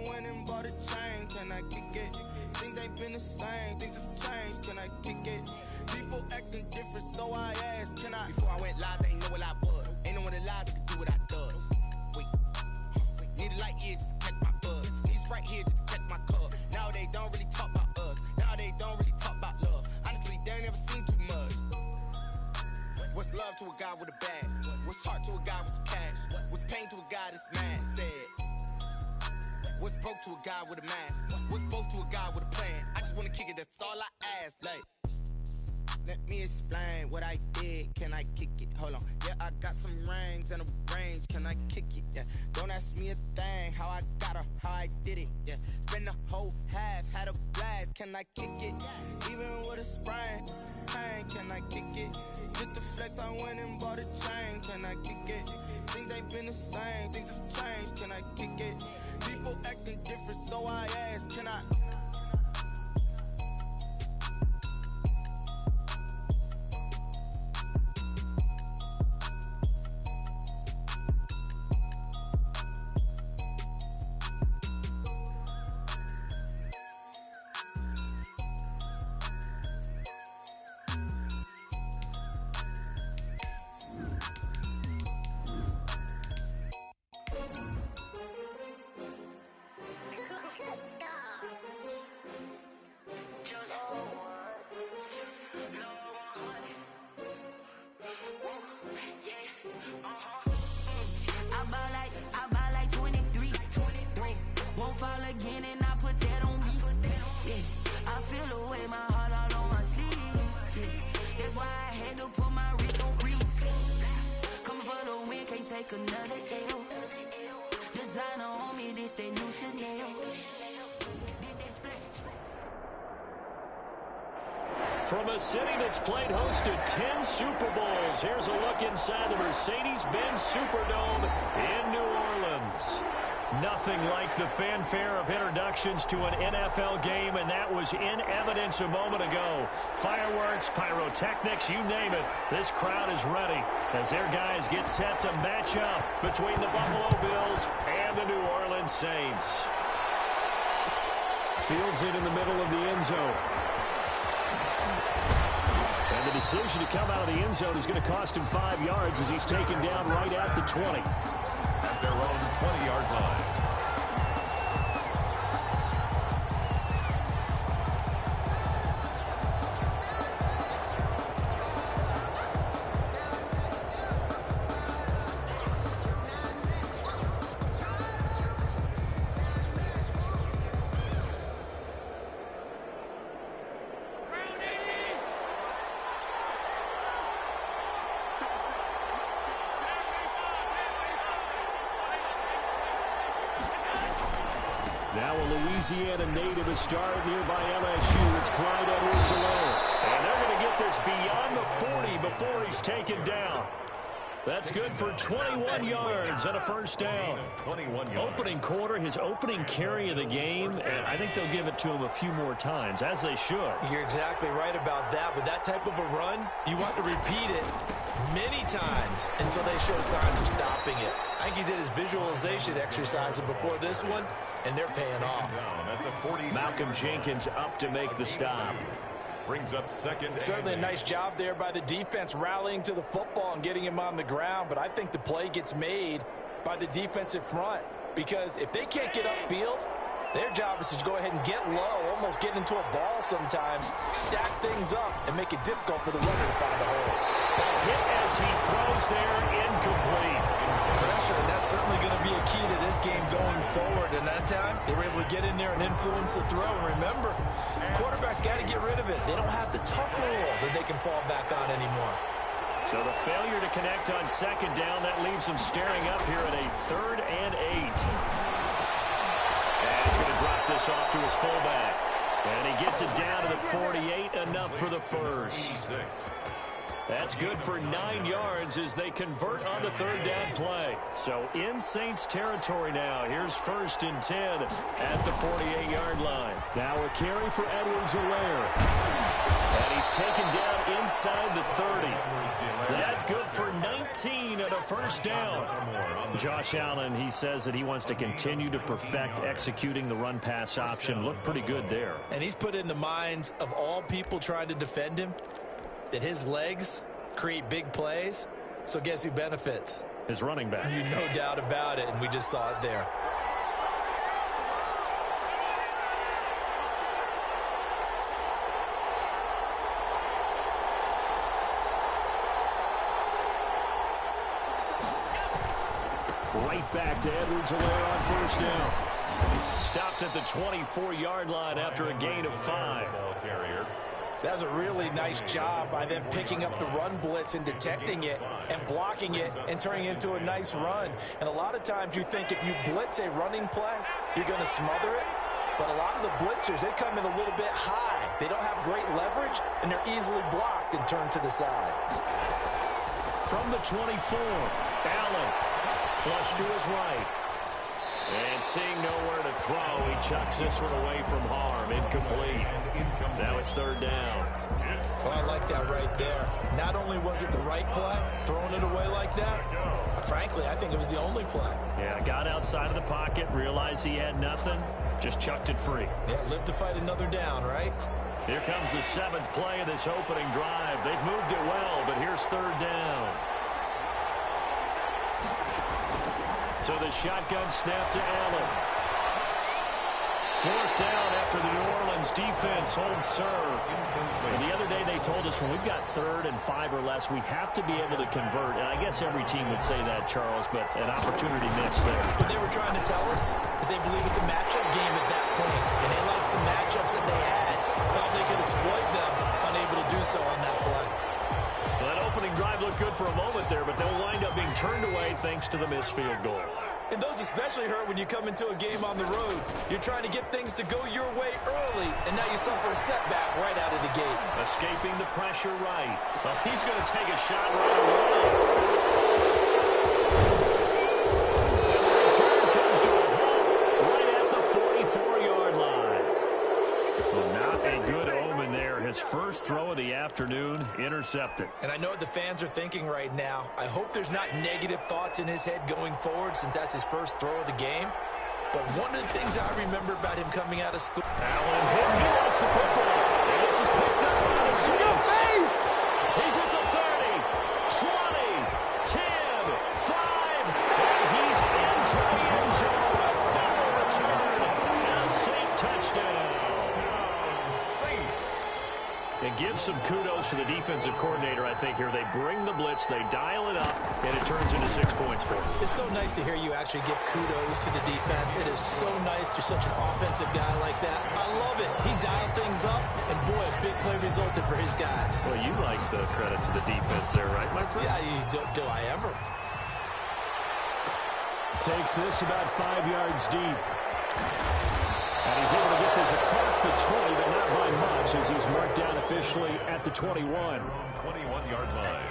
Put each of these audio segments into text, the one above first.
went and bought a chain. Can I kick it? Things ain't been the same. Things have changed. Can I kick it? People acting different, so I asked, can I? Before I went live, they ain't know what I was. Ain't no one alive that could do what I does. Wait. Need a light here just to catch my buzz. Need Sprite here just to catch my cup. Now they don't really talk about us. Now they don't really talk about love. Honestly, they ain't never seen too much. What's love to a guy with a bag? What's heart to a guy with some cash? What's pain to a guy that's mad? Said. What's broke to a guy with a mask? What's broke to a guy with a plan? I just wanna kick it, that's all I ask. Like, let me explain what I did. Can I kick it? Hold on. Yeah, I got some rings and a range. Can I kick it? Yeah. Don't ask me a thing. How I got her, how I did it. Yeah. Spend the whole half, had a blast. Can I kick it? Even with a sprain. Pain, can I kick it? Just the flex, I went and bought a chain. Can I kick it? Things ain't been the same. Things have changed. Can I kick it? People acting different, so I asked, can I? From a city that's played host to 10 Super Bowls, here's a look inside the Mercedes-Benz Superdome in New Orleans. Nothing like the fanfare of introductions to an NFL game, and that was in evidence a moment ago. Fireworks, pyrotechnics, you name it. This crowd is ready as their guys get set to match up between the Buffalo Bills and the New Orleans Saints. Fields in the middle of the end zone. And the decision to come out of the end zone is going to cost him 5 yards as he's taken down right at the 20. At their own 20-yard line. Now a Louisiana native is started nearby LSU. It's Clyde Edwards-Helaire. And they're going to get this beyond the 40 before he's taken down. That's good for 21 yards and a first down. 21 yards. Opening quarter, his opening carry of the game, and I think they'll give it to him a few more times, as they should. You're exactly right about that. With that type of a run, you want to repeat it many times until they show signs of stopping it. I think he did his visualization exercise before this one, and they're paying off. Malcolm Jenkins up to make the stop. Brings up second. Certainly a nice job there by the defense rallying to the football and getting him on the ground, but I think the play gets made by the defensive front because if they can't get upfield, their job is to go ahead and get low, almost get into a ball sometimes, stack things up, and make it difficult for the runner to find a hole. Ball hit as he throws there, incomplete. Pressure, and that's certainly going to be a key to this game going forward. And that time, they were able to get in there and influence the throw. And remember, quarterbacks got to get rid of it. They don't have the tuck rule that they can fall back on anymore. So the failure to connect on second down, that leaves them staring up here at a 3rd and 8. And he's going to drop this off to his fullback. And he gets it down to the 48, enough for the first. That's good for 9 yards as they convert on the third down play. So in Saints territory now. Here's 1st and 10 at the 48-yard line. Now a carry for Edwards-Helaire. And he's taken down inside the 30. That good for 19 and a first down. Josh Allen, he says that he wants to continue to perfect executing the run-pass option. Looked pretty good there. And he's put in the minds of all people trying to defend him that his legs create big plays. So guess who benefits? His running back. You no doubt about it, and we just saw it there. Right back to Edwards-Helaire on 1st down. Stopped at the 24-yard line after a gain of 5. That was a really nice job by them picking up the run blitz and detecting it and blocking it and turning it into a nice run. And a lot of times you think if you blitz a running play, you're going to smother it. But a lot of the blitzers, they come in a little bit high. They don't have great leverage, and they're easily blocked and turned to the side. From the 24, Allen. Flush to his right. And seeing nowhere to throw, he chucks this one away from harm. Incomplete. Now it's 3rd down. Well, I like that right there. Not only was it the right play, throwing it away like that, frankly, I think it was the only play. Yeah, got outside of the pocket, realized he had nothing, just chucked it free. Yeah, live to fight another down, right? Here comes the 7th play of this opening drive. They've moved it well, but here's 3rd down. So the shotgun snap to Allen. 4th down after the New Orleans defense holds serve. And the other day they told us when we've got 3rd and 5 or less, we have to be able to convert. And I guess every team would say that, Charles, but an opportunity missed there. What they were trying to tell us is they believe it's a matchup game at that point. And they liked some matchups that they had. Thought they could exploit them, unable to do so on that play. Well, that opening drive looked good for a moment there, but they'll wind up being turned away thanks to the missed field goal. And those especially hurt when you come into a game on the road. You're trying to get things to go your way early, and now you suffer a setback right out of the gate. Escaping the pressure right. Well, he's going to take a shot right away. And the return comes to a halt right at the 44-yard line. Well, not a good omen there. His first throw of the afternoon intercepted. And I know what the fans are thinking right now. I hope there's not negative thoughts in his head going forward since that's his first throw of the game. But one of the things I remember about him coming out of school. Allen hit. He lost the football. And this is picked up by the Saints. He's at the 30, 20, 10, 5, and he's into the end zone. A fumble return and a Saint touchdown. And give some kudos to the defensive coordinator, I think, here. They bring the blitz, they dial it up, and it turns into 6 points for them. It's so nice to hear you actually give kudos to the defense. It is so nice. You're such an offensive guy like that. I love it. He dialed things up, and boy, a big play resulted for his guys. Well, you like the credit to the defense there, right, my friend? Yeah, do I ever? Takes this about 5 yards deep. And he's able to get this across the 20, but not by much, as he's marked down officially at the 21. 21-yard line.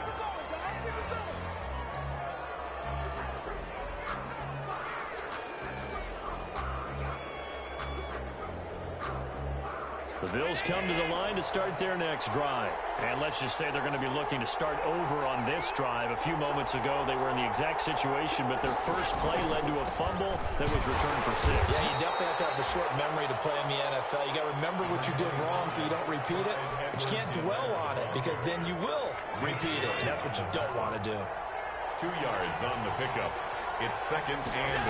The Bills come to the line to start their next drive. And let's just say they're going to be looking to start over on this drive. A few moments ago, they were in the exact situation, but their first play led to a fumble that was returned for 6. Yeah, you definitely have to have a short memory to play in the NFL. You got to remember what you did wrong so you don't repeat it. But you can't dwell on it because then you will repeat it, and that's what you don't want to do. 2 yards on the pickup. It's 2nd and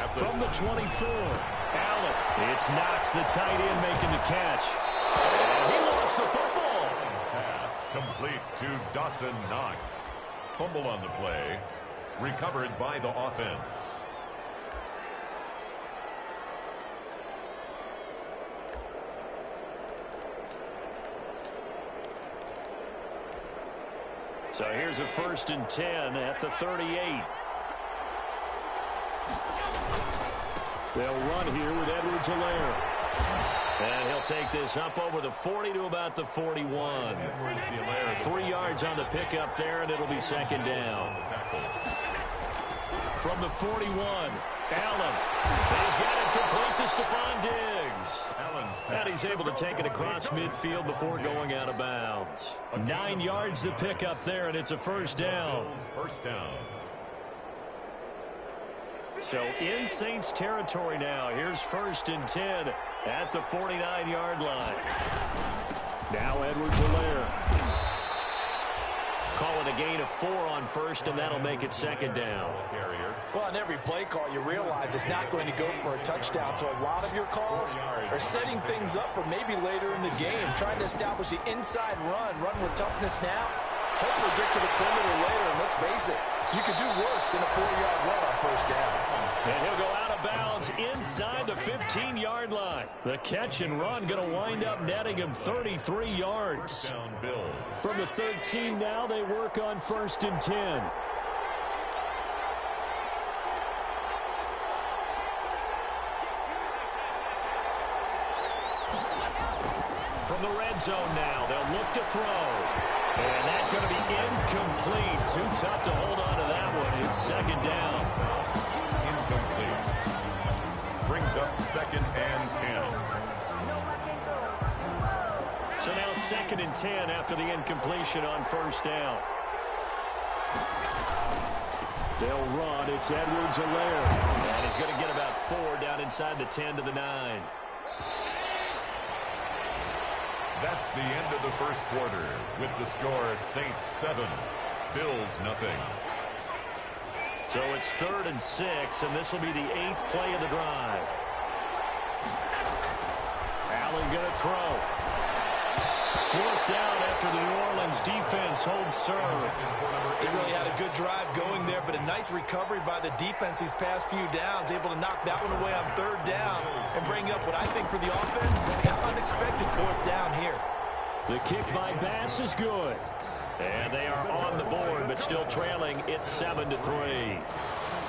8. From the 24, Allen. It's Knox, the tight end, making the catch. And he lost the football. Pass complete to Dawson Knox. Fumble on the play. Recovered by the offense. So here's a 1st and 10 at the 38. They'll run here with Edwards-Helaire. And he'll take this up over the 40 to about the 41. 3 yards on the pickup there, and it'll be second down. From the 41, Allen. He's got it complete to Stephon Diggs. And he's able to take it across midfield before going out of bounds. 9 yards to pick up there, and it's a first down. First down. So in Saints territory now. Here's 1st and 10 at the 49-yard line. Now Edwards-Helaire. Call it a gain of 4 on 1st, and that'll make it second down. Well, on every play call, you realize it's not going to go for a touchdown. So a lot of your calls are setting things up for maybe later in the game, trying to establish the inside run with toughness now. Hopefully get to the perimeter later, and let's face it, you could do worse than a 4-yard run on 1st down. And he'll go out of bounds inside the 15-yard line. The catch and run going to wind up netting him 33 yards. From the 13 now, they work on 1st and 10. From the red zone now, they'll look to throw. And that's going to be incomplete. Too tough to hold on to that one. It's second down. Incomplete. Brings up 2nd and 10. So now 2nd and 10 after the incompletion on 1st down. They'll run. It's Edwards-Helaire. And he's going to get about 4 down inside the 10 to the 9. That's the end of the first quarter with the score Saints 7, Bills nothing. So it's 3rd and 6, and this will be the 8th play of the drive. Allen going to throw. 4th down after the New Orleans defense holds serve. They really had a good drive going there, but a nice recovery by the defense these past few downs, able to knock that one away on 3rd down and bring up what I think for the offense, an unexpected 4th down here. The kick by Bass is good. And they are on the board, but still trailing. It's 7-3.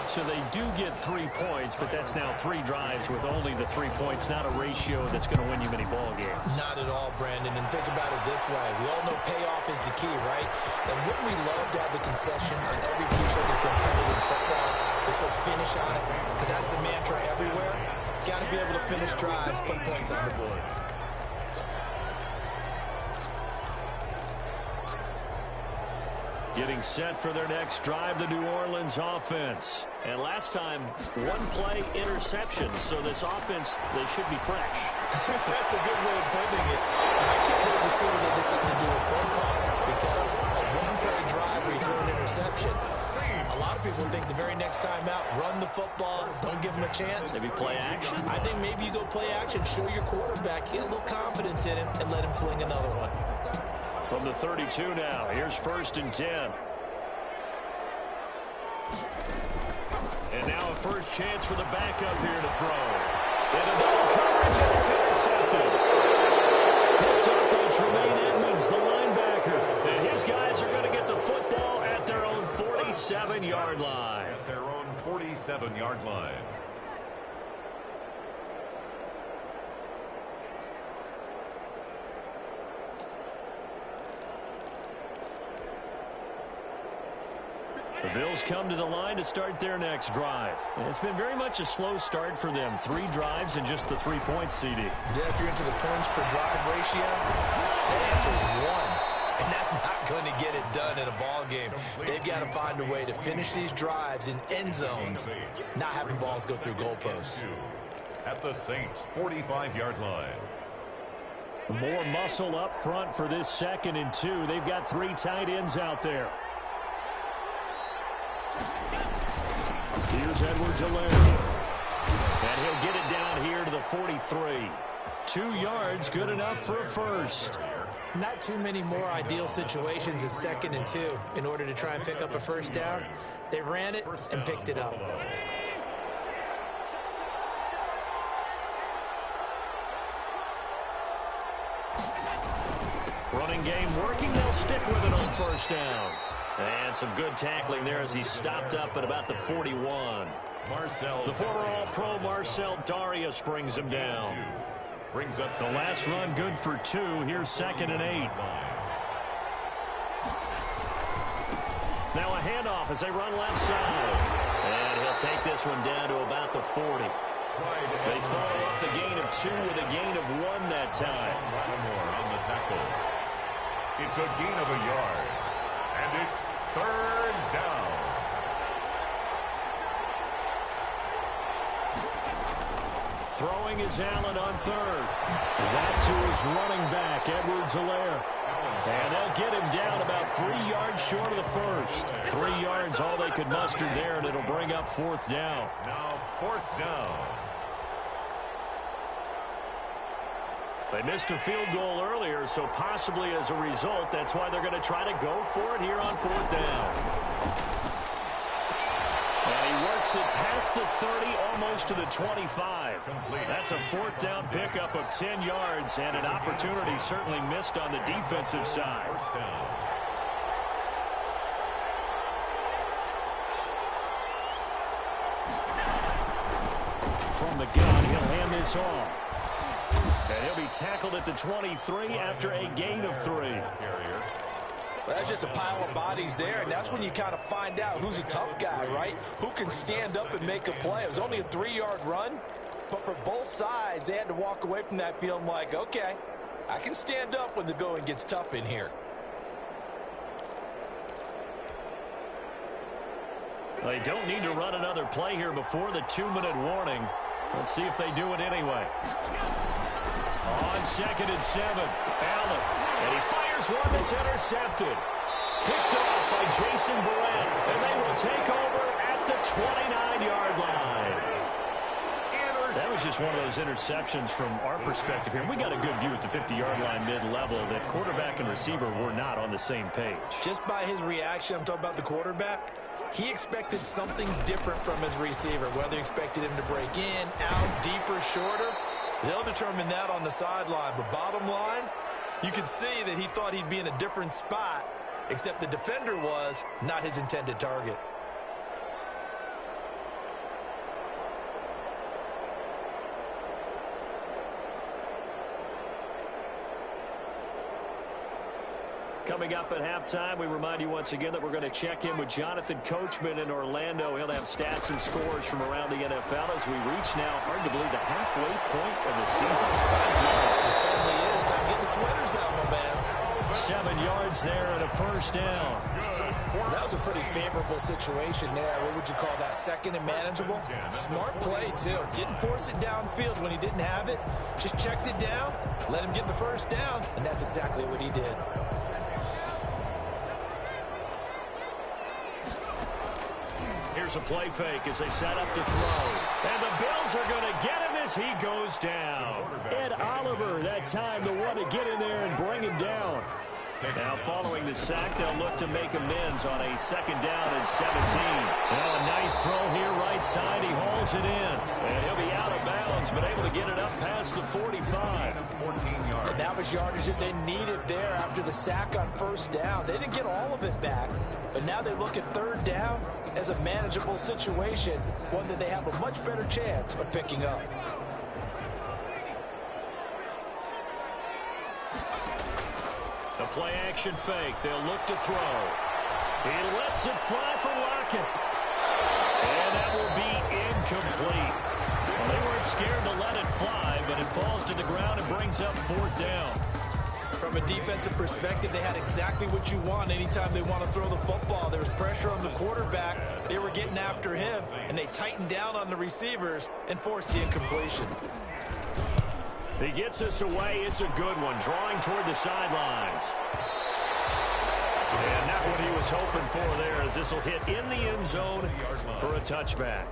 So they do get 3 points, but that's now 3 drives with only the 3 points, not a ratio that's going to win you many ball games. Not at all, Brandon. And think about it this way. We all know payoff is the key, right? And wouldn't we love to have the concession on every T-shirt that's been printed in football that says finish on it? Because that's the mantra everywhere. Got to be able to finish drives, put points on the board. Getting set for their next drive, the New Orleans offense. And last time, 1 play interception. So this offense, they should be fresh. That's a good way of putting it. And I can't wait to see what they decide to do with play calling. Because a 1-play drive where you throw an interception, a lot of people think the very next time out, run the football, don't give them a chance. Maybe play action? I think maybe you go play action, show your quarterback, get a little confidence in him, and let him fling another one. From the 32 now, here's 1st and 10. And now a first chance for the backup here to throw. Into double coverage, and it's intercepted. Picked up by Tremaine Edmonds, the linebacker. And his guys are going to get the football at their own 47-yard line. At their own 47-yard line. The Bills come to the line to start their next drive. And it's been very much a slow start for them. 3 drives and just the 3 points, CD. Yeah, if you're into the points per drive ratio, that answer is 1. And that's not going to get it done in a ball game. They've got to find a way to finish these drives in end zones, not having balls go through goalposts. At the Saints' 45-yard line. More muscle up front for this 2nd and 2. They've got 3 tight ends out there. Here's Edwards-Helaire. And he'll get it down here to the 43. 2 yards, good enough for a first. Not too many more ideal situations at 2nd and 2 in order to try and pick up a first down. They ran it and picked it up. Running game working. They'll stick with it on 1st down. And some good tackling there as he stopped up at about the 41. The former All-Pro Marcell Dareus brings him down. brings up the last run good for 2. Here's 2nd and 8. Now a handoff as they run left side. And he'll take this one down to about the 40. They follow up the gain of 2 with a gain of 1 that time. Lattimore on the tackle. It's a gain of a yard. And it's 3rd down. Throwing is Allen on 3rd. That to his running back, Edwards-Helaire. And they'll get him down about 3 yards short of the first. 3 yards, all they could muster there, and it'll bring up 4th down. Now 4th down. They missed a field goal earlier, so possibly as a result, that's why they're going to try to go for it here on 4th down. And he works it past the 30, almost to the 25. That's a 4th down pickup of 10 yards, and an opportunity certainly missed on the defensive side. First down. From the gun, he'll hand this off. And he'll be tackled at the 23 after a gain of 3. Well, that's just a pile of bodies there, and that's when you kind of find out who's a tough guy, right? Who can stand up and make a play. It was only a 3-yard run, but for both sides, they had to walk away from that feeling like, okay, I can stand up when the going gets tough in here. They don't need to run another play here before the 2-minute warning. Let's see if they do it anyway. On 2nd and 7, Allen. And he fires one that's intercepted. Picked off by Jason Verrett. And they will take over at the 29-yard line. That was just one of those interceptions from our perspective here. We got a good view at the 50-yard line mid-level that quarterback and receiver were not on the same page. Just by his reaction, I'm talking about the quarterback, he expected something different from his receiver, whether he expected him to break in, out, deeper, shorter. They'll determine that on the sideline. But bottom line, you could see that he thought he'd be in a different spot, except the defender was not his intended target. Coming up at halftime, we remind you once again that we're going to check in with Jonathan Coachman in Orlando. He'll have stats and scores from around the NFL as we reach now, hard to believe, the halfway point of the season. Time flies. It certainly is. Time to get the sweaters out, my man. 7 yards there and a 1st down. That was a pretty favorable situation there. What would you call that? 2nd and manageable? Smart play, too. Didn't force it downfield when he didn't have it. Just checked it down, let him get the 1st down, and that's exactly what he did. Here's a play fake as they set up to throw. And the Bills are going to get him as he goes down. Ed Oliver, that time, the one to get in there and bring him down. Now, following the sack, they'll look to make amends on a 2nd down and 17. Now, a nice throw here, right side. He hauls it in. And he'll be out of bounds, but able to get it up past the 45. 14 yards. And that was yardage that they needed there after the sack on 1st down. They didn't get all of it back, but now they look at 3rd down as a manageable situation, one that they have a much better chance of picking up. The play-action fake. They'll look to throw. He lets it fly for Lockett. And that will be incomplete. Well, they weren't scared to let it fly, but it falls to the ground and brings up 4th down. From a defensive perspective, they had exactly what you want anytime they want to throw the football. There was pressure on the quarterback. They were getting after him, and they tightened down on the receivers and forced the incompletion. He gets us away. It's a good one, drawing toward the sidelines. And not what he was hoping for there, as this will hit in the end zone for a touchback.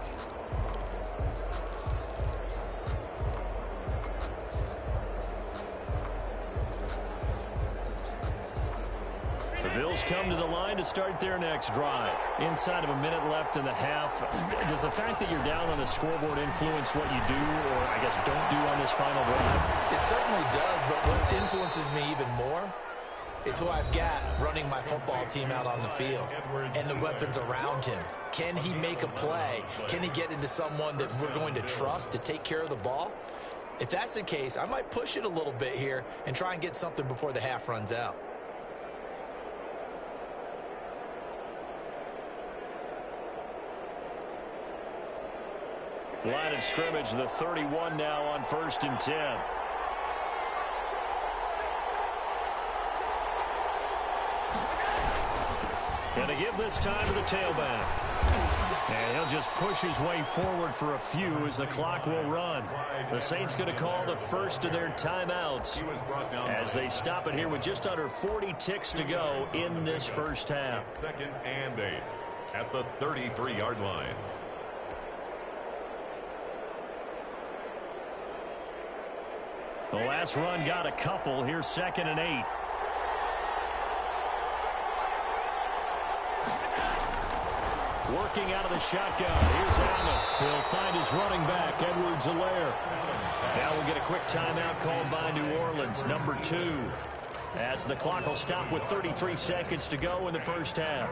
The Bills come to the line to start their next drive. Inside of a minute left in the half, does the fact that you're down on the scoreboard influence what you do, or I guess don't do on this final drive? It certainly does, but what influences me even more is who I've got running my football team out on the field and the weapons around him. Can he make a play? Can he get into someone that we're going to trust to take care of the ball? If that's the case, I might push it a little bit here and try and get something before the half runs out. Line of scrimmage, the 31 now on 1st and 10. And they give this time to the tailback. And he'll just push his way forward for a few as the clock will run. The Saints going to call the first of their timeouts as they stop it here with just under 40 ticks to go in this first half. 2nd and 8 at the 33-yard line. The last run got a couple. Here's 2nd and 8. Working out of the shotgun. Here's Allen. He'll find his running back, Edwards-Helaire. Now we'll get a quick timeout called by New Orleans, number 2. As the clock will stop with 33 seconds to go in the first half.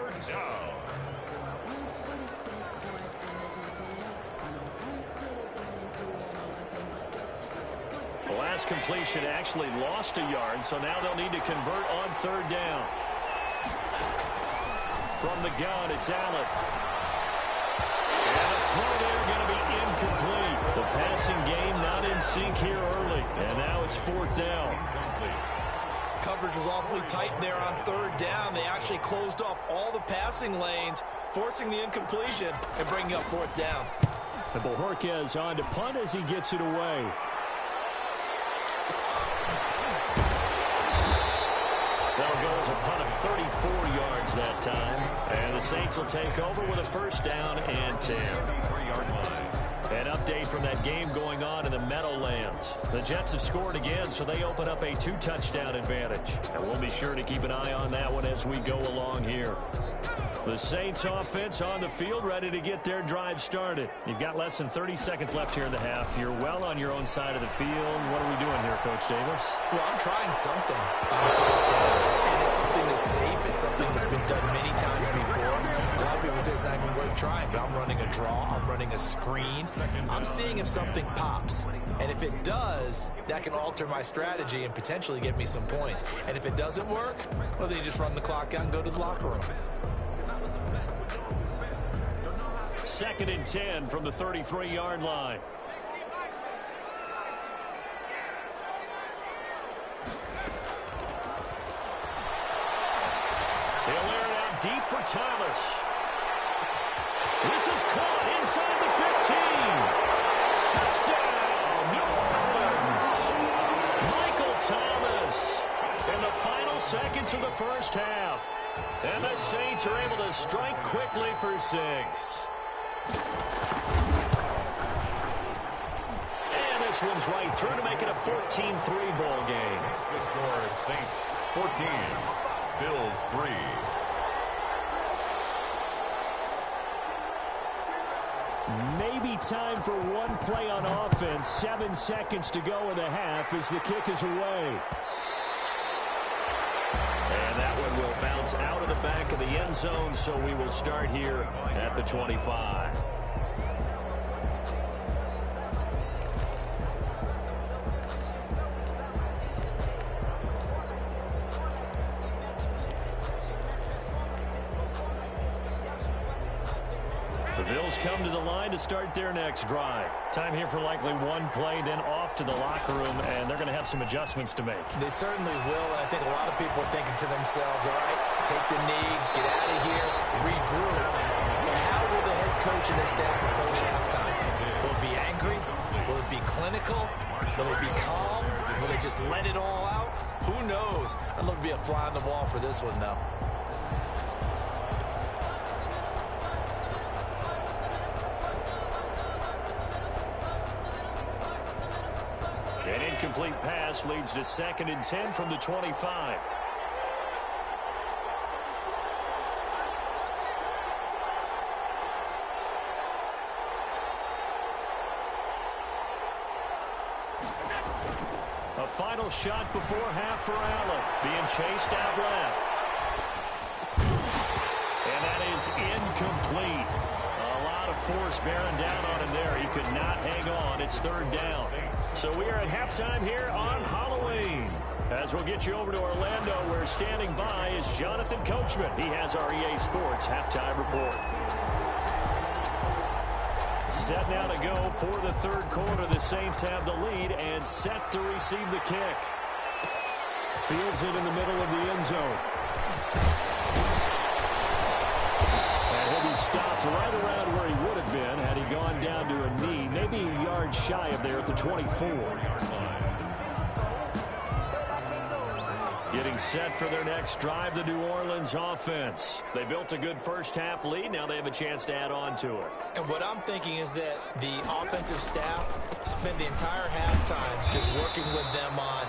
The last completion actually lost a yard, so now they'll need to convert on 3rd down. From the gun, it's Allen. And the throw there going to be incomplete. The passing game not in sync here early. And now it's 4th down. Coverage was awfully tight there on 3rd down. They actually closed off all the passing lanes, forcing the incompletion and bringing up 4th down. And Bojorquez on to punt as he gets it away. That'll go as a punt of 34 yards that time. And the Saints will take over with a 1st down and 10. An update from that game going on in the Meadowlands. The Jets have scored again, so they open up a 2-touchdown advantage. And we'll be sure to keep an eye on that one as we go along here. The Saints offense on the field, ready to get their drive started. You've got less than 30 seconds left here in the half. You're well on your own side of the field. What are we doing here, Coach Davis? Well, I'm trying something on 1st down. And it's something that's safe. It's something that's been done many times before. A lot of people say it's not even worth trying, but I'm running a draw. I'm running a screen. I'm seeing if something pops. And if it does, that can alter my strategy and potentially get me some points. And if it doesn't work, well, then you just run the clock out and go to the locker room. 2nd and 10 from the 33-yard line. He'll air it out deep for Thomas. This is caught inside the 15. Touchdown, New Orleans. Michael Thomas in the final seconds of the first half. And the Saints are able to strike quickly for 6. And this one's right through to make it a 14-3 ball game. The score is Saints 14, Bills 3. Maybe time for one play on offense. 7 seconds to go in the half as the kick is away. And that one will bounce out of the back of the end zone, so we will start here at the 25. The Bills come to the line to start their next drive. Time here for likely one play, then off to the locker room, and they're going to have some adjustments to make. They certainly will, and I think a lot of people are thinking to themselves, all right, take the knee, get out of here, regroup. But how will the head coach and his staff approach halftime? Will it be angry? Will it be clinical? Will it be calm? Will they just let it all out? Who knows? I'd love to be a fly on the wall for this one, though. An incomplete pass leads to 2nd and 10 from the 25. A final shot before half for Allen, being chased out left. And that is incomplete. A lot of force bearing down on him there. He could not hang on. It's third down. So we are at halftime here on Halloween. As we'll get you over to Orlando, where standing by is Jonathan Coachman. He has our EA Sports halftime report. Set now to go for the third quarter. The Saints have the lead and set to receive the kick. Fields it in the middle of the end zone. And he'll be stopped right around where he would have been had he gone down to a knee, maybe a yard shy of there at the 24. Getting set for their next drive, the New Orleans offense. They built a good first-half lead. Now they have a chance to add on to it. And what I'm thinking is that the offensive staff spend the entire halftime just working with them on,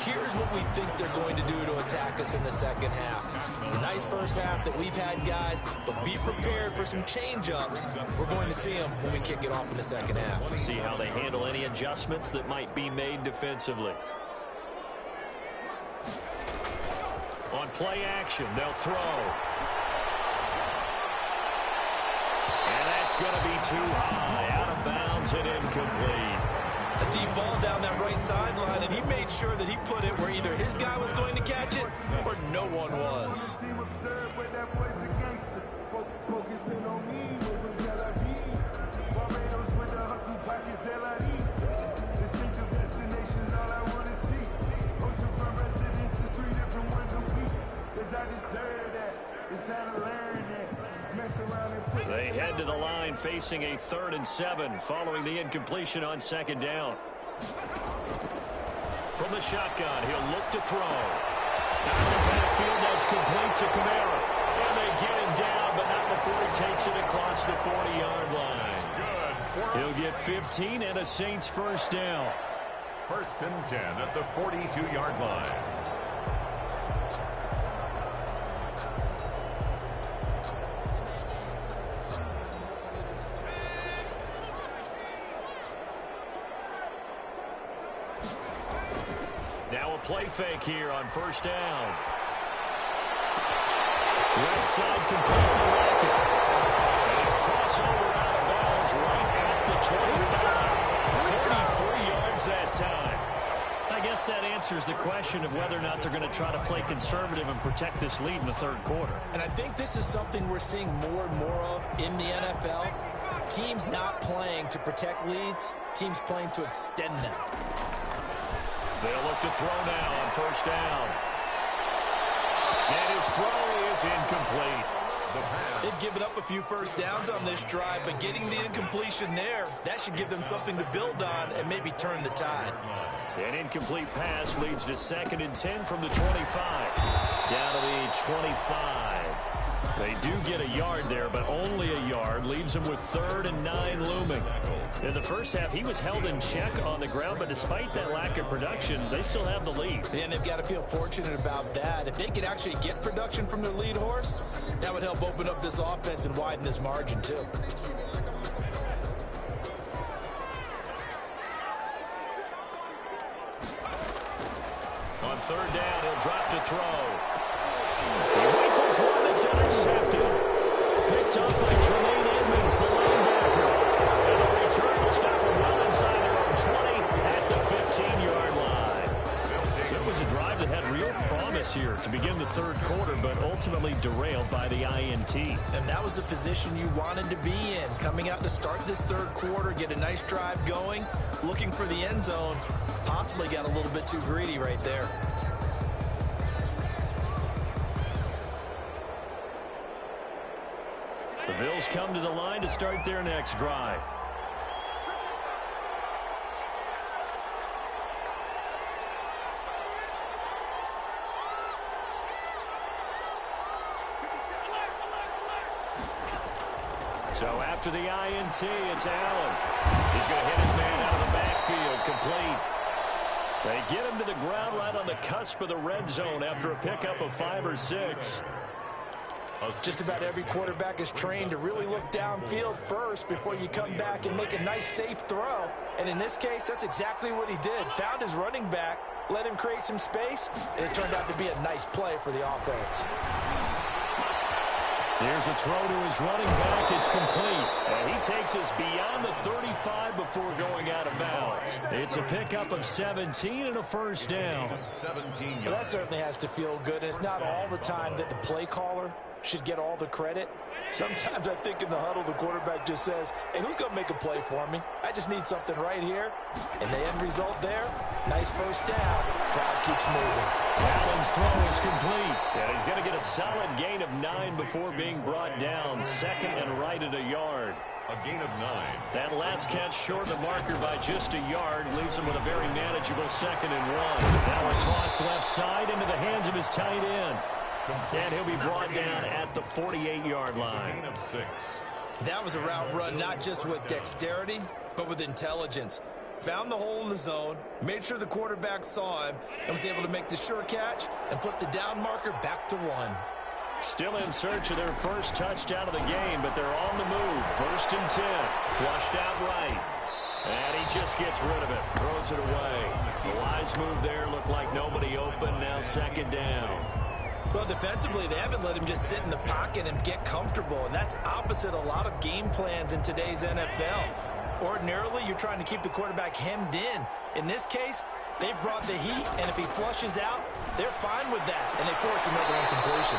here's what we think they're going to do to attack us in the second half. A nice first half that we've had, guys, but be prepared for some change-ups. We're going to see them when we kick it off in the second half. See how they handle any adjustments that might be made defensively. On play action, they'll throw. And that's going to be too high. Out of bounds and incomplete. A deep ball down that right sideline, and he made sure that he put it where either his guy was going to catch it or no one was. They head to the line facing a 3rd and 7 following the incompletion on second down. From the shotgun, he'll look to throw. Out of the backfield, that's complete to Kamara. And they get him down, but not before he takes it across the 40-yard line. He'll get 15 and a Saints first down. 1st and 10 at the 42-yard line. Now a play fake here on first down. Left side complete to Lockett. And a crossover out of bounds right at the 25. 33 yards that time. I guess that answers the question of whether or not they're going to try to play conservative and protect this lead in the third quarter. And I think this is something we're seeing more and more of in the NFL. Teams not playing to protect leads, teams playing to extend them. They'll look to throw now on first down. And his throw is incomplete. They've given up a few first downs on this drive, but getting the incompletion there, that should give them something to build on and maybe turn the tide. An incomplete pass leads to 2nd and 10 from the 25. Down to the 25. They do get a yard there, but only a yard. Leaves them with 3rd and 9 looming. In the first half, he was held in check on the ground, but despite that lack of production, they still have the lead. And they've got to feel fortunate about that. If they could actually get production from their lead horse, that would help open up this offense and widen this margin, too. On 3rd down, he'll drop to throw. He rifles one that's intercepted. Picked up by Tremaine Edmonds, the linebacker. And the return will stop him well inside their own 20 at the 15-yard line. So it was a drive that had real promise here to begin the third quarter, but ultimately derailed by the INT. And that was the position you wanted to be in. Coming out to start this third quarter, get a nice drive going, looking for the end zone. Possibly got a little bit too greedy right there. The Bills come to the line to start their next drive. So after the INT, it's Allen. He's going to hit his man out of the backfield, complete. They get him to the ground right on the cusp of the red zone after a pickup of 5 or 6. Just about every quarterback is trained to really look downfield first before you come back and make a nice, safe throw. And in this case, that's exactly what he did. Found his running back, let him create some space, and it turned out to be a nice play for the offense. Here's a throw to his running back. It's complete. And he takes us beyond the 35 before going out of bounds. It's a pickup of 17 and a first down. 17 yards. Well, that certainly has to feel good. And it's not all the time that the play caller should get all the credit. Sometimes I think in the huddle, the quarterback just says, hey, who's going to make a play for me? I just need something right here. And the end result there, nice first down. Crowd keeps moving. Allen's throw is complete. And he's going to get a solid gain of 9 before being brought down. Second and right at a yard. A gain of 9. That last catch short of the marker by just a yard leaves him with a very manageable second and 1. Now a toss left side into the hands of his tight end. And he'll be brought down at the 48-yard line. Gain of 6. That was a route run not just with dexterity, but with intelligence. Found the hole in the zone, made sure the quarterback saw him, and was able to make the sure catch and flip the down marker back to 1. Still in search of their first touchdown of the game, but they're on the move. First and 10. Flushed out right. And he just gets rid of it. Throws it away. The wise move there. Looked like nobody open. Now second down. Well, defensively, they haven't let him just sit in the pocket and get comfortable, and that's opposite a lot of game plans in today's NFL. Ordinarily, you're trying to keep the quarterback hemmed in. In this case, they've brought the heat, and if he flushes out, they're fine with that, and they force another incompletion.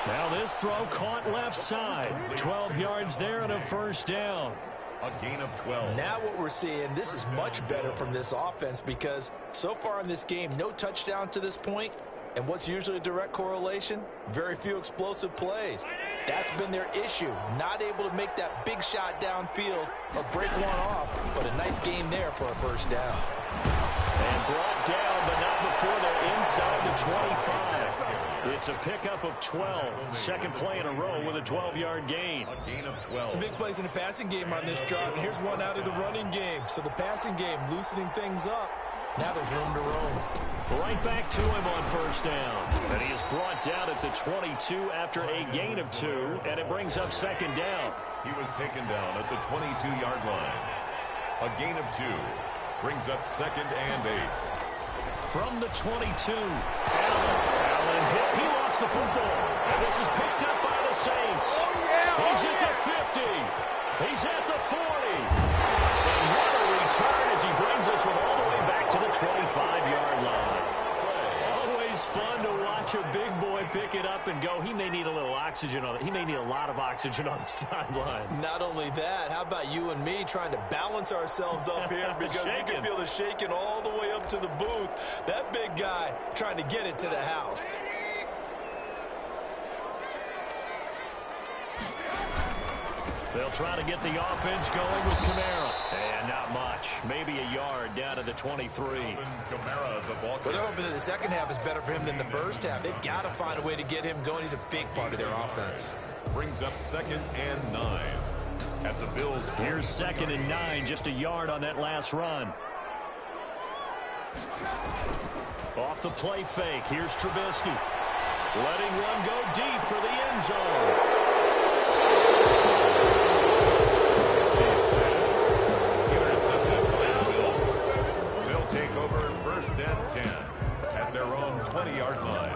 Now this throw caught left side. 12 yards there and a first down. A gain of 12. Now what we're seeing, this is much better from this offense because so far in this game, no touchdowns to this point. And what's usually a direct correlation? Very few explosive plays. That's been their issue. Not able to make that big shot downfield or break one off, but a nice game there for a first down. And brought down, but not before they're inside the 25. It's a pickup of 12. Second play in a row with a 12-yard gain. A gain of 12. Some big plays in the passing game on this drive, and here's one out of the running game. So the passing game loosening things up. Now there's room to roam. Right back to him on first down. And he is brought down at the 22 after a gain of 2, and it brings up second down. He was taken down at the 22-yard line. A gain of 2 brings up second and 8. From the 22, Allen hit. He lost the football. And this is picked up by the Saints. He's at the 50. He's at the 40. And what a return as he brings us all the way back to the 25-yard line. Always fun to watch a big boy pick it up and go. He may need a little oxygen on it. He may need a lot of oxygen on the sideline. Not only that, how about you and me trying to balance ourselves up here because you can feel the shaking all the way up to the booth. That big guy trying to get it to the house. They'll try to get the offense going with Kamara. And not much. Maybe a yard down to the 23. Kamara, the ball. Well, they're hoping that the second half is better for him than the first half. They've got to find a way to get him going. He's a big part of their offense. Brings up second and 9. At the Bills. Here's second and 9. Just a yard on that last run. Off the play fake. Here's Trubisky. Letting one go deep for the end zone. They'll take over first and 10 at their own 20-yard line.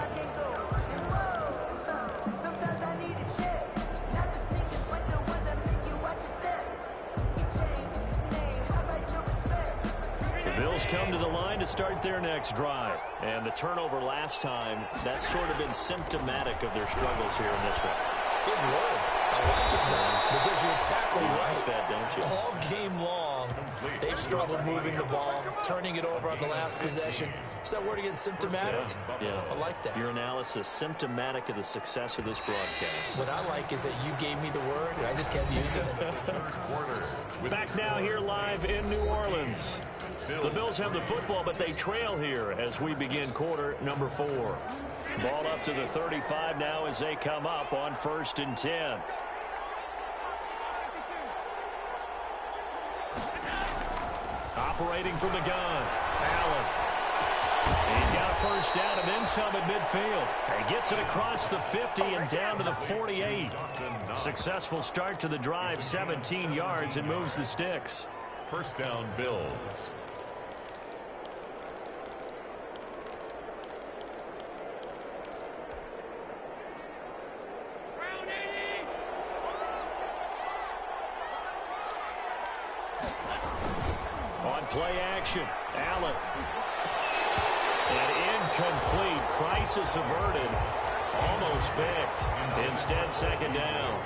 The Bills come to the line to start their next drive. And the turnover last time, that's sort of been symptomatic of their struggles here in this one. Good word. I like it, though, because you're exactly You right. like that, don't you? All game long, they've struggled moving the ball, turning it over on the last possession. Is that word again, symptomatic? Yeah. I like that. Your analysis, symptomatic of the success of this broadcast. What I like is that you gave me the word, and I just kept using it. Third quarter. Back now here live in New Orleans. The Bills have the football, but they trail here as we begin quarter number 4. Ball up to the 35 now as they come up on first and 10. Operating from the gun, Allen. He's got a first down and then some at midfield. He gets it across the 50 and down to the 48. Successful start to the drive, 17 yards, and moves the sticks. First down, Bills. action. Allen. And incomplete. Crisis averted. Almost picked. Instead, second down.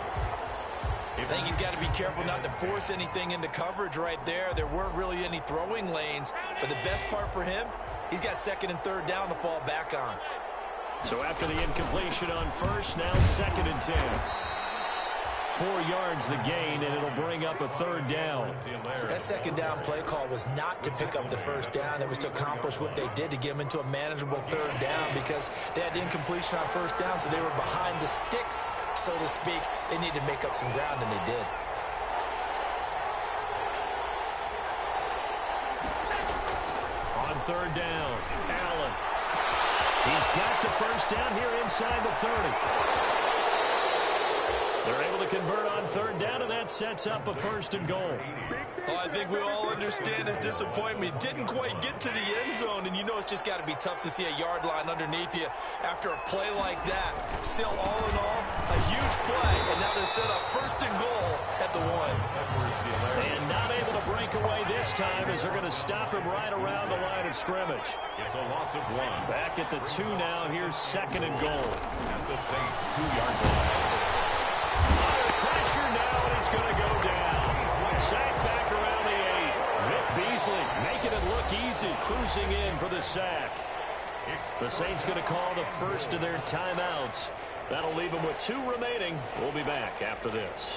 I think he's got to be careful not to force anything into coverage right there. There weren't really any throwing lanes. But the best part for him, he's got second and third down to fall back on. So after the incompletion on first, now second and 10. 4 yards the gain, and it'll bring up a third down. That second down play call was not to pick up the first down. It was to accomplish what they did, to get them into a manageable third down, because they had incompletion on first down, so they were behind the sticks, so to speak. They needed to make up some ground, and they did. On third down, Allen. He's got the first down here inside the 30. They're able to convert on third down, and that sets up a first and goal. Oh, I think we all understand his disappointment. Didn't quite get to the end zone, and you know it's just got to be tough to see a yard line underneath you after a play like that. Still, all in all, a huge play, and now they're set up first and goal at the 1. And not able to break away this time as they're going to stop him right around the line of scrimmage. It's a loss of 1. Back at the 2 now. Here's second and goal. At the Saints' 2-yard line. Under pressure now, and he's going to go down. Sack back around the 8. Vic Beasley making it look easy, cruising in for the sack. The Saints going to call the first of their timeouts. That'll leave them with 2 remaining. We'll be back after this.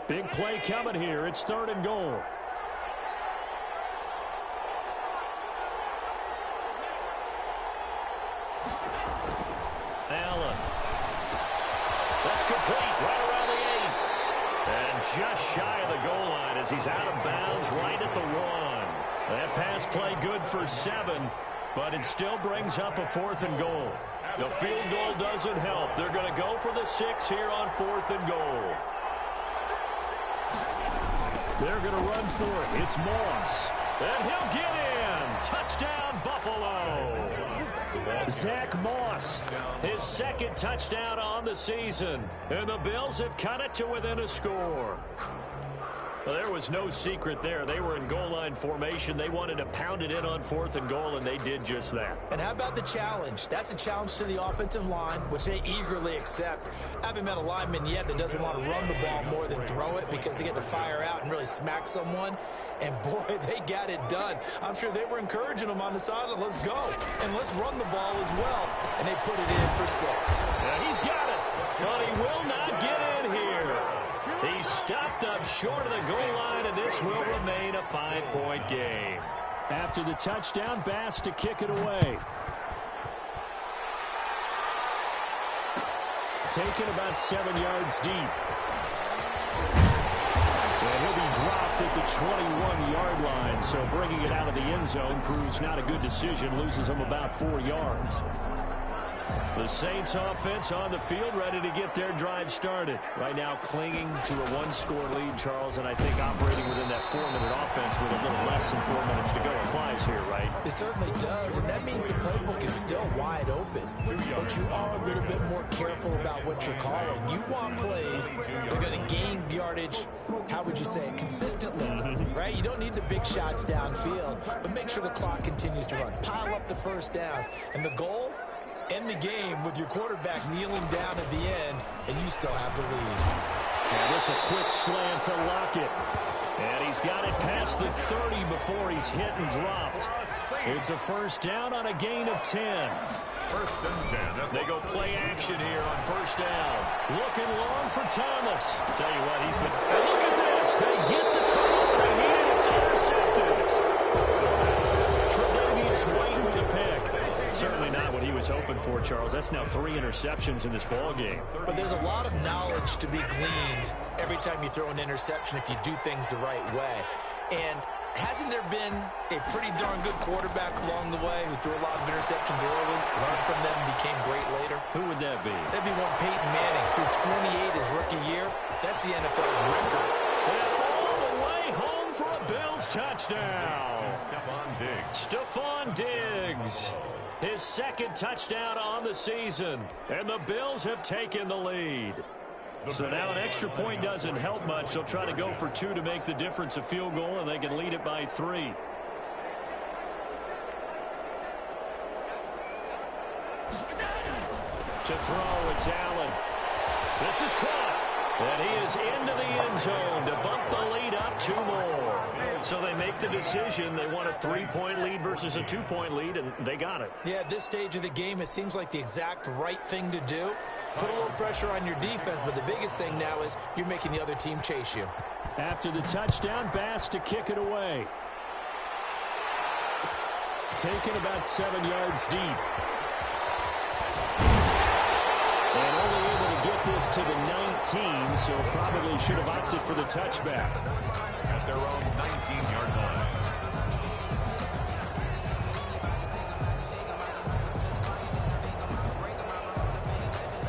Big play coming here. It's third and goal. Allen. That's complete right around the 8. And just shy of the goal line as he's out of bounds right at the 1. That pass play good for 7, but it still brings up a fourth and goal. The field goal doesn't help. They're going to go for the 6 here on fourth and goal. They're going to run for it. It's Moss. And he'll get in. Touchdown, Buffalo. Zach Moss, his second touchdown on the season. And the Bills have cut it to within a score. Well, there was no secret there. They were in goal line formation. They wanted to pound it in on fourth and goal, and they did just that. And how about the challenge? That's a challenge to the offensive line, which they eagerly accept. I haven't met a lineman yet that doesn't want to run the ball more than throw it, because they get to fire out and really smack someone. And, boy, they got it done. I'm sure they were encouraging them on the sideline. Let's go, and let's run the ball as well. And they put it in for 6. Yeah, he's got it, but he will not get in here. He's stopped up short of the goal line, and this will remain a 5-point game. After the touchdown, Bass to kick it away. Taken about 7 yards deep. And he'll be dropped at the 21-yard line, so bringing it out of the end zone proves not a good decision, loses him about 4 yards. The Saints offense on the field, ready to get their drive started. Right now clinging to a 1-score lead, Charles, and I think operating within that 4-minute offense with a little less than 4 minutes to go applies here, right? It certainly does, and that means the playbook is still wide open. But you are a little bit more careful about what you're calling. You want plays that are going to gain yardage, how would you say it, consistently, right? You don't need the big shots downfield, but make sure the clock continues to run. Pile up the first downs, and the goal, end the game with your quarterback kneeling down at the end, and you still have the lead. And this a quick slant to Lockett. And he's got it past the 30 before he's hit and dropped. It's a first down on a gain of 10. First and 10. They go play action here on first down. Looking long for Thomas. Tell you what, he's been... And look at this. They get the turnover they need. It's intercepted. Tre'Davious White with a pick. Certainly not what he was hoping for, Charles. That's now 3 interceptions in this ballgame. But there's a lot of knowledge to be gleaned every time you throw an interception if you do things the right way. And hasn't there been a pretty darn good quarterback along the way who threw a lot of interceptions early, learned from them, and became great later? Who would that be? That'd be one Peyton Manning. Threw 28 his rookie year. That's the NFL record. And all the way home for a Bills touchdown. Stephon Diggs. Stephon Diggs. His second touchdown on the season. And the Bills have taken the lead. So now an extra point doesn't help much. They'll try to go for 2 to make the difference a field goal, and they can lead it by 3. To throw, it's Allen. This is caught. And he is into the end zone to bump the lead up 2 more. So they make the decision. They want a 3-point lead versus a 2-point lead, and they got it. Yeah, at this stage of the game, it seems like the exact right thing to do. Put a little pressure on your defense, but the biggest thing now is you're making the other team chase you. After the touchdown, Bass to kick it away. Taken about 7 yards deep. And only able to get this to the 19, so probably should have opted for the touchback. At their own 19-yard line.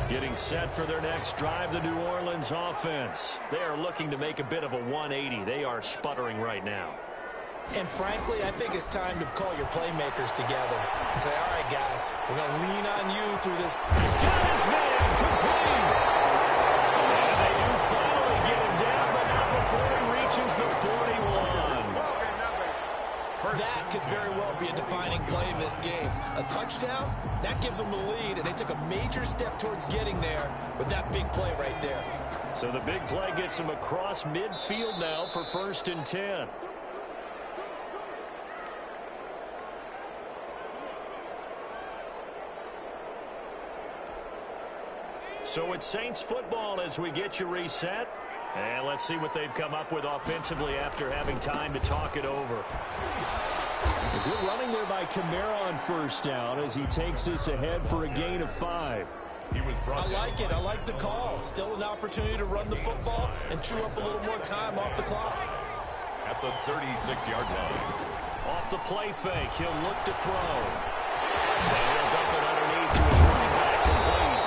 Getting set for their next drive, the New Orleans offense. They are looking to make a bit of a 180. They are sputtering right now. And frankly, I think it's time to call your playmakers together and say, all right, guys, we're going to lean on you through this. Got his man complete. And they do finally get him down, but not before he reaches the 41. That could very well be a defining play in this game. A touchdown, that gives them the lead, and they took a major step towards getting there with that big play right there. So the big play gets him across midfield now for 1st and 10. So it's Saints football as we get you reset. And let's see what they've come up with offensively after having time to talk it over. A good running there by Kamara on 1st down as he takes this ahead for a gain of 5. I like it. I like the call. Still an opportunity to run the football and chew up a little more time off the clock. At the 36-yard line. Off the play fake, he'll look to throw. And he'll dump it underneath to his running back complete.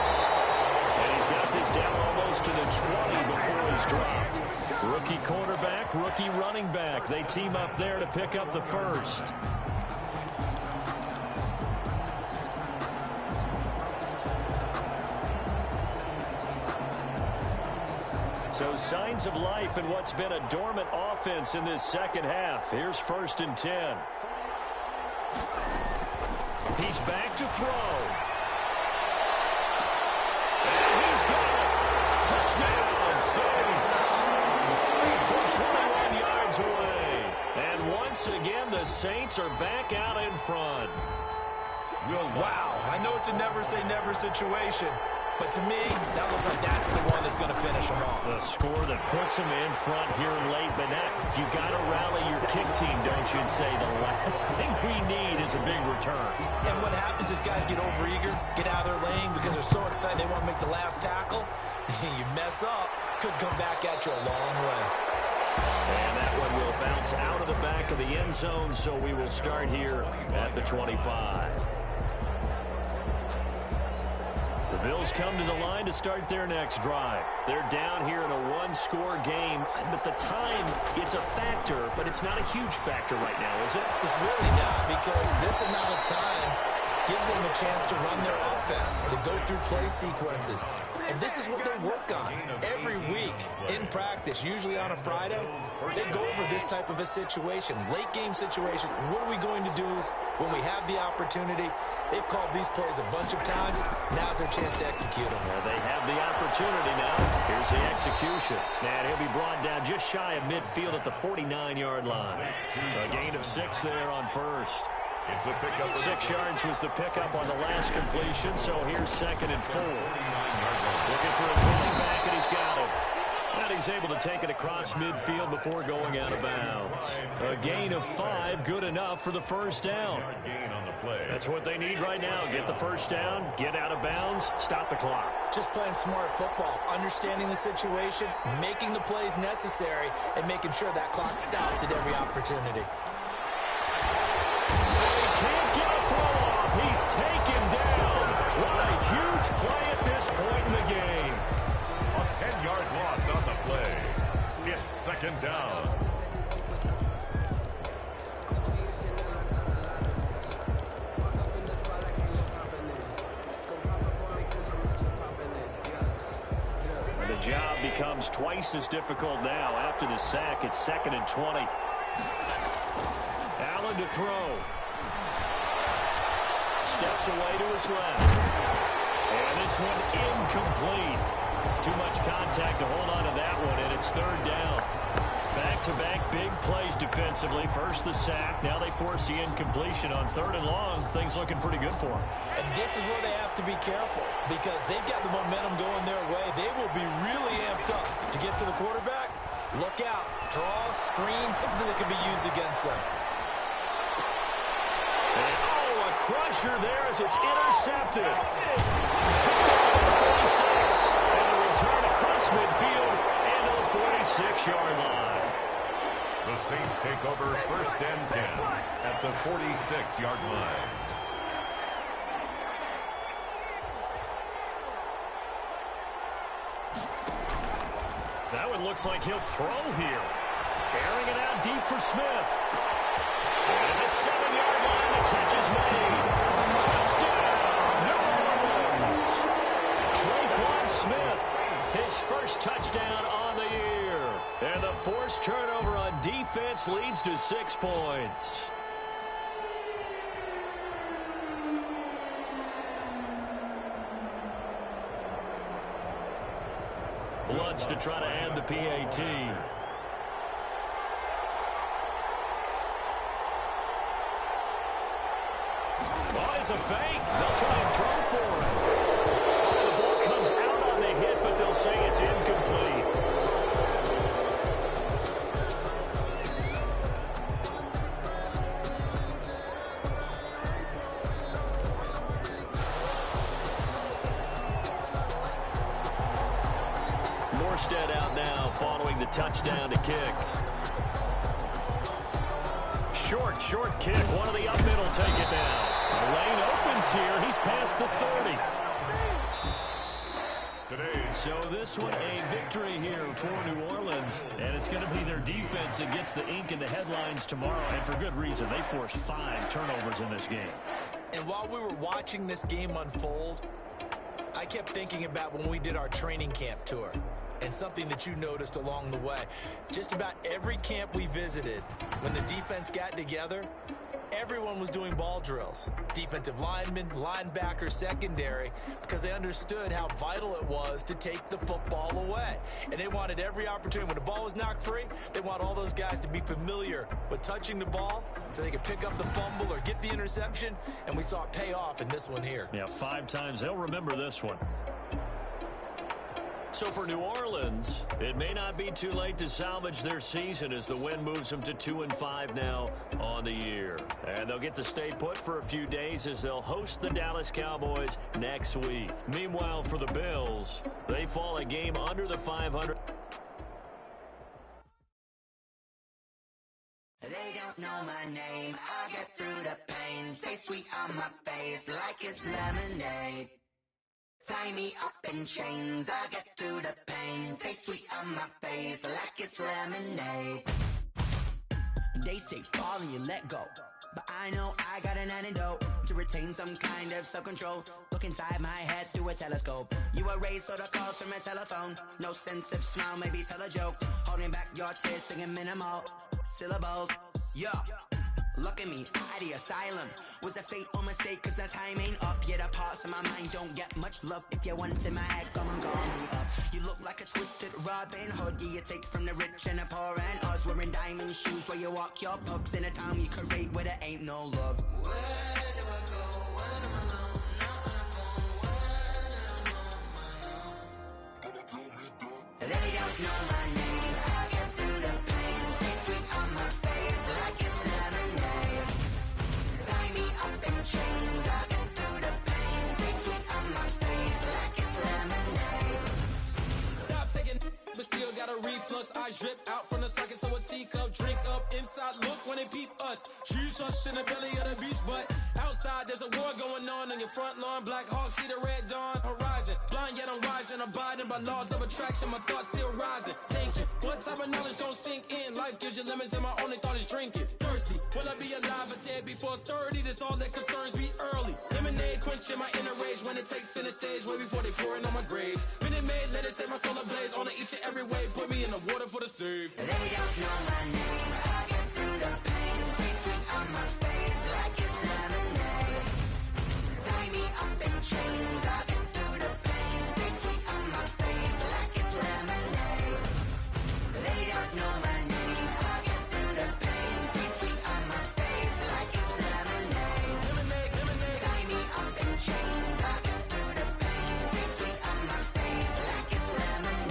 And he's got this down almost to the 20 before he's dropped. Rookie quarterback, rookie running back. They team up there to pick up the first. So signs of life in what's been a dormant offense in this second half. Here's 1st and 10. He's back to throw. And he's got it. Touchdown, Saints. From 21 yards away. And once again, the Saints are back out in front. Wow, I know it's a never-say-never situation, but to me, that looks like that's the one that's going to finish them off. The score that puts them in front here late, but now you got to rally your kick team, don't you, and say the last thing we need is a big return. And what happens is guys get overeager, get out of their lane because they're so excited they want to make the last tackle. You mess up, could come back at you a long way. And that one will bounce out of the back of the end zone, so we will start here at the 25. The Bills come to the line to start their next drive. They're down here in a one-score game, but the time, it's a factor, but it's not a huge factor right now, is it? It's really not, because this amount of time gives them a chance to run their offense, to go through play sequences. And this is what they work on every week in practice, usually on a Friday. They go over this type of a situation, late game situation. What are we going to do when we have the opportunity? They've called these plays a bunch of times. Now's their chance to execute them. Well, they have the opportunity now. Here's the execution. And he'll be brought down just shy of midfield at the 49-yard line. A gain of 6 there on first. It's a pickup. 6 yards was the pickup on the last completion, so here's 2nd and 4. Looking for his running back, and he's got it. And he's able to take it across midfield before going out of bounds. A gain of 5, good enough for the first down. That's what they need right now. Get the first down, get out of bounds, stop the clock. Just playing smart football, understanding the situation, making the plays necessary, and making sure that clock stops at every opportunity. He's taken down. What a huge play at this point in the game. A 10-yard loss on the play. It's 2nd down. And a job becomes twice as difficult now after the sack. It's 2nd and 20. Allen to throw. Steps away to his left. And this one incomplete. Too much contact to hold on to that one, and it's 3rd down. Back-to-back big plays defensively. First the sack. Now they force the incompletion on 3rd and long. Things looking pretty good for them. And this is where they have to be careful because they've got the momentum going their way. They will be really amped up to get to the quarterback. Look out. Draw, screen, something that can be used against them. And, a crusher there as it's intercepted. Picked off at the 46. And a return across midfield into the 46-yard line. The Saints take over 1st and 10 at the 46-yard line. That one looks like he'll throw here. Airing it out deep for Smith. And at the 7-yard line, the catch is made. Touchdown, New Orleans. Tre'Quan Smith, his first touchdown on the year. And the forced turnover on defense leads to 6 points. Lutz to try to end the PAT. Oh, it's a fake. They'll try and throw for it. The ball comes out on the hit, but they'll say it's incomplete. Morstead out now following the touchdown to kick. Short kick. One of the up mid will take it now. The lane opens here. He's past the 30. So this one a victory here for New Orleans. And it's going to be their defense that gets the ink in the headlines tomorrow. And for good reason. They forced 5 turnovers in this game. And while we were watching this game unfold, I kept thinking about when we did our training camp tour and something that you noticed along the way. Just about every camp we visited, when the defense got together, everyone was doing ball drills. Defensive linemen, linebackers, secondary, because they understood how vital it was to take the football away. And they wanted every opportunity. When the ball was knocked free, they want all those guys to be familiar with touching the ball so they could pick up the fumble or get the interception, and we saw it pay off in this one here. Yeah, 5 times. They'll remember this one. So for New Orleans, it may not be too late to salvage their season as the win moves them to 2-5 now on the year. And they'll get to stay put for a few days as they'll host the Dallas Cowboys next week. Meanwhile, for the Bills, they fall a game under the 500. They don't know my name. I get through the pain. Taste sweet on my face like it's lemonade. Tie me up in chains, I get through the pain. Taste sweet on my face like it's lemonade. They say fall and you let go, but I know I got an antidote to retain some kind of self-control. Look inside my head through a telescope. You erase all the calls from a telephone. No sense of smile, maybe tell a joke. Holding back your tears, singing minimal syllables. Yo, look at me, at the asylum. Was a fate or mistake, cause the time ain't up. Yet the parts of my mind don't get much love. If you want in my head, come and call me up. You look like a twisted Robin Hood. Yeah, you take from the rich and the poor and us. Wearing diamond shoes where you walk your pugs in a town you create where there ain't no love. Where do I go when I'm alone? Not on the phone, when I'm on my own. They don't know my name. I get through the pain. Taste sweet on my face like it's lemonade. Tie me up in chains. I get through the pain. Taste sweet on my face like it's lemonade. Stop taking, but still got a reflux. I drip out from the socket to a teacup. Drink up inside. Look when they peep us. She's us in the belly of the beast, but out outside, there's a war going on your front lawn. Black Hawk, see the red dawn horizon. Blind yet I'm rising, abiding by laws of attraction. My thoughts still rising, thinking, what type of knowledge gon' sink in? Life gives you lemons and my only thought is drinking. Thirsty, will I be alive or dead before 30? That's all that concerns me early. Lemonade quenching my inner rage when it takes center stage way before they pouring on my grave. Minute Maid, let it set my soul ablaze on each and every way. Put me in the water for the save. They don't know my name, I get through the pain. Taste sweet on my face like it's lemonade. Tie me up in chains, I get through the pain. Taste sweet on my face like it's lemonade. They don't know my name, I get through the pain. Taste sweet on my face like it's lemonade. Tie me up in chains, I get through the pain. Taste sweet on my face like it's lemonade.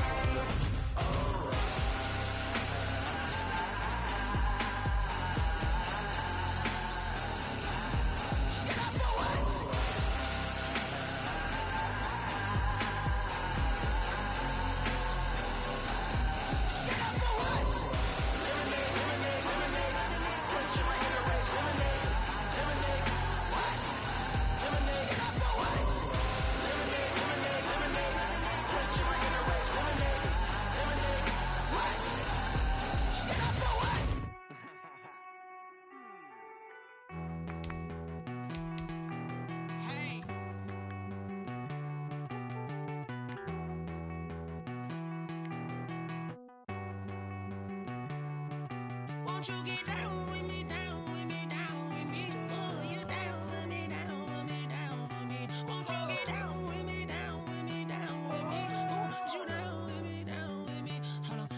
Won't you get down with me, down with me, down with me? Oh, you down with me, down with me, down with me. Won't you get down with me, down with me, down with me? Oh, you down with me, down with me? Hold on.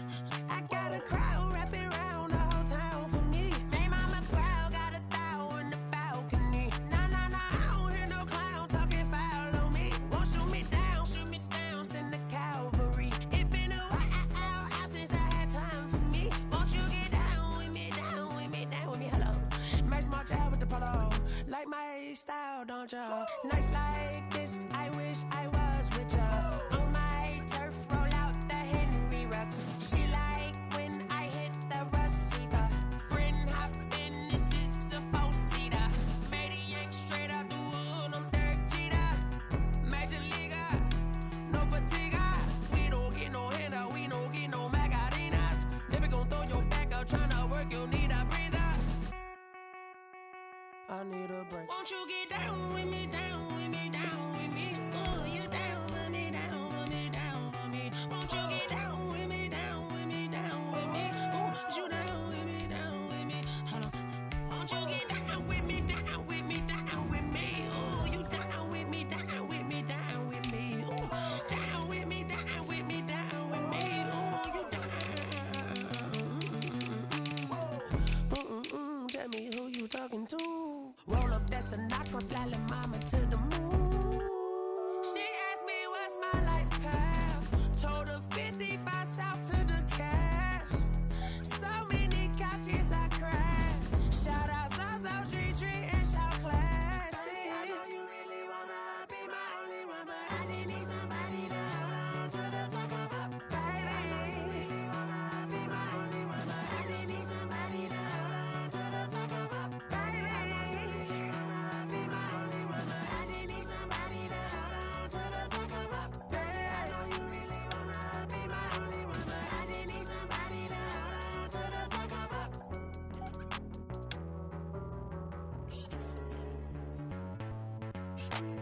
I got a crowd wrapping around the whole town for me. Hey, mama crowd got a thou in the balcony. Nah, nah, nah, I don't hear no clown talking foul on me. Won't shoot me down, send the cavalry. It been a while since I had time for me. Won't you get down with me, down with me, down with me? Hello. Max March out with the polo. Like my style, don't ya? Nights like this, I wish I was with ya. On my turf, roll out the Henry Rux. She like when I hit the receiver. Friend hop in, this is a four-seater. Made a yank straight out the wood, I'm Derek Jeter. Major leaguer, no fatigue. We don't get no handout, we don't get no Magarinas. Never gon' throw your back out, tryna work, you need a breather. I need a break. Won't you get down with me, down with me, down with me? Oh, you down with me, down with me, down with me? Won't you get down with me, down with me, down with me? Oh, you down with me, down with me? Hold on. Won't you get down with me, down with me, down with me? Oh, you down with me, down with me, down with me? Oh, down with me, down with me, down with me? Oh, you down. Tell me who you talking to. Roll up that Sinatra, fly like mama to the moon. She asked me what's my life path. Told her 55 south to the cash. So many couches I crashed. Shout out South Street and shout classy. I know you really wanna be my only one, but I didn't need somebody to hold on to the sucker up. Baby, I know you really wanna be my only one, but I didn't need somebody to hold on to the sucker up. Baby, I know you really wanna be my only one, but I didn't need somebody to hold on to the sucker up. Baby, I know you really wanna be my only one, but I didn't need somebody to hold on to the sucker up. Street